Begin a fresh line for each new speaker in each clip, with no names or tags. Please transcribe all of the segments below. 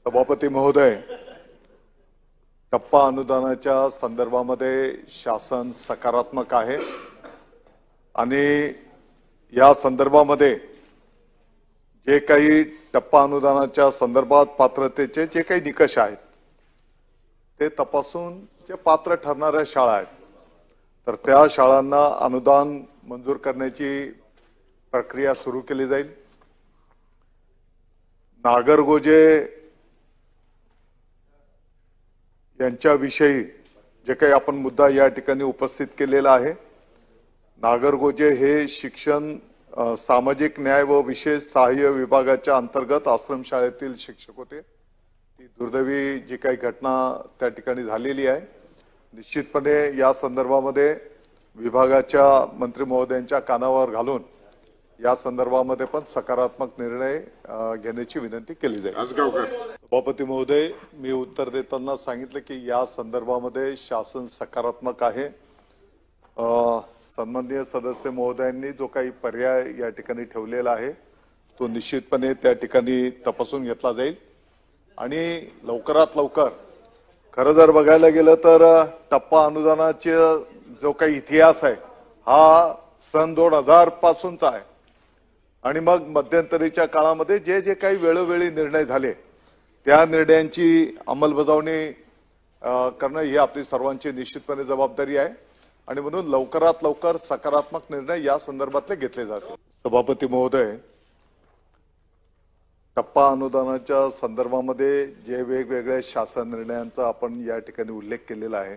सभापती महोदय, टप्पा अनुदानाच्या संदर्भामध्ये शासन सकारात्मक आहे आणि या संदर्भामध्ये जे काही टप्पा अनुदानाच्या संदर्भात पात्रतेचे जे काही निकष आहेत ते तपासून जे पात्र ठरणाऱ्या शाळा आहेत तर त्या शाळांना अनुदान मंजूर करण्याची प्रक्रिया सुरू केली जाईल। नागरगोजे यांच्याविषयी जे काही आपण मुद्दा या ठिकाणी उपस्थित केलेला आहे, नागरगोजे हे शिक्षण सामाजिक न्याय व विशेष सहाय्य विभागाच्या अंतर्गत आश्रमशाळेतील शिक्षक होते। ती दुर्दैवी जी काही घटना त्या ठिकाणी झालेली आहे, निश्चितपणे या संदर्भामध्ये विभागाच्या मंत्री महोदयांच्या कानावर घालून या संदर्भामध्ये पण सकारात्मक निर्णय घेण्याची विनंती केली जाईल। सभापती महोदय, मी उत्तर देताना सांगितलं की या संदर्भामध्ये शासन सकारात्मक आहे। सन्माननीय सदस्य महोदयांनी जो काही पर्याय या ठिकाणी ठेवलेला आहे तो निश्चितपणे त्या ठिकाणी तपासून घेतला जाईल आणि लवकरात लवकर खरं जर बघायला गेलं तर टप्पा अनुदानाचे जो काही इतिहास आहे हा सन 2000 पासूनचा आहे आणि मग मध्यंतरीच्या काळामध्ये जे जे काही वेळोवेळी निर्णय झाले त्या निर्णयांची अंमलबजावणी करणं ही आपली सर्वांची निश्चितपणे जबाबदारी आहे आणि म्हणून लवकरात लवकर सकारात्मक निर्णय या संदर्भातले घेतले जातील। सभापती महोदय, टप्पा अनुदानाच्या संदर्भामध्ये जे वेगवेगळ्या शासन निर्णयांचा आपण या ठिकाणी उल्लेख केलेला आहे,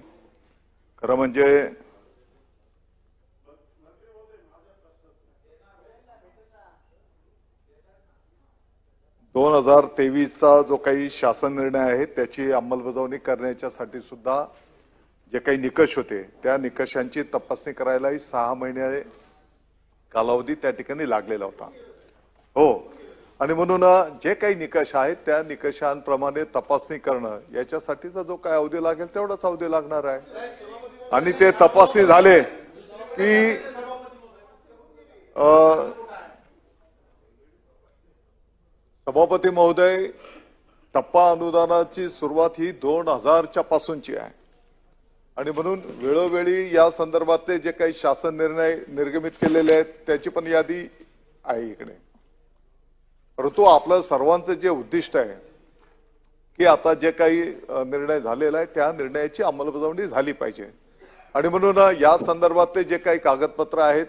खरं म्हणजे 2023चा जो काही शासन निर्णय आहे त्याची अंमलबजावणी करण्यासाठी सुद्धा जे काही निकष होते त्या निकषांची तपासणी करायलाही 6 महिने कालावधी त्या ठिकाणी लागलेला होता। हो, आणि म्हणून जे काही निकष आहेत त्या निकषांप्रमाणे तपासणी करणं याच्यासाठीचा जो काही अवधी लागेल तेवढाच अवधी लागणार आहे आणि ते तपासणी झाले की सभापती महोदय, टप्पा अनुदानाची सुरुवात ही 2000च्या पासूनची आहे आणि म्हणून वेळोवेळी या संदर्भातले जे काही शासन निर्णय निर्गमित केलेले आहेत त्याची पण यादी आहे इकडे। परंतु आपलं सर्वांचं जे उद्दिष्ट आहे की आता जे काही निर्णय झालेला आहे त्या निर्णयाची अंमलबजावणी झाली पाहिजे आणि म्हणून या संदर्भातले जे काही कागदपत्र आहेत,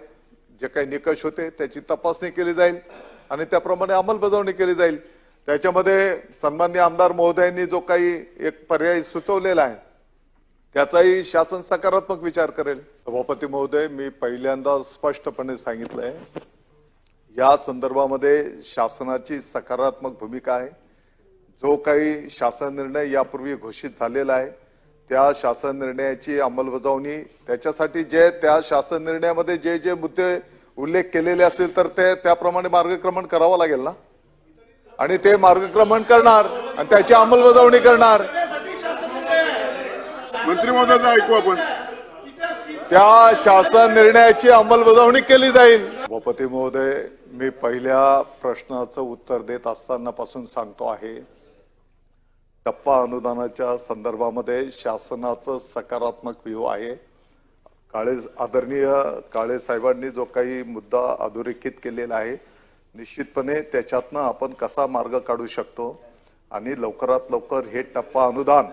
जे काही निकष होते त्याची तपासणी केली जाईल आणि त्याप्रमाणे अंमलबजावणी केली जाईल। त्याच्यामध्ये सन्माननीय आमदार महोदयांनी जो काही एक पर्याय सुचवलेला आहे त्याचाही शासन सकारात्मक विचार करेल। सभापती महोदय, मी पहिल्यांदा स्पष्टपणे सांगितलंय या संदर्भामध्ये शासनाची सकारात्मक भूमिका आहे। जो काही शासन निर्णय यापूर्वी घोषित झालेला आहे त्या शासन निर्णयाची अंमलबजावणी, त्याच्यासाठी जे त्या शासन निर्णयामध्ये जे जे मुद्दे उल्लेख केलेले असतील तर ते त्याप्रमाणे मार्गक्रमण करावं लागेल ना आणि ते मार्गक्रमण करणार आणि त्याची अंमलबजावणी करणार।
मंत्री महोदयाचं ऐकू आपण।
त्या शासन निर्णयाची अंमलबजावणी केली जाईल। सभापती महोदय, मी पहिल्या प्रश्नाचं उत्तर देत असताना पासून सांगतो आहे, टप्पा अनुदानाच्या संदर्भामध्ये शासनाचं सकारात्मक व्ह्यू आहे। आदरणीय काळे साहेबांनी जो काही मुद्दा अधोरेखित केलेला आहे निश्चितपणे त्याच्यातनं आपण कसा मार्ग काढू शकतो आणि लवकरात लवकर हे टप्पा अनुदान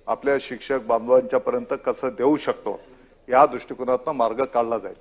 आपल्या शिक्षक बांधवांच्या पर्यंत कसं देऊ शकतो या दृष्टिकोनातून मार्ग काढला जाईल।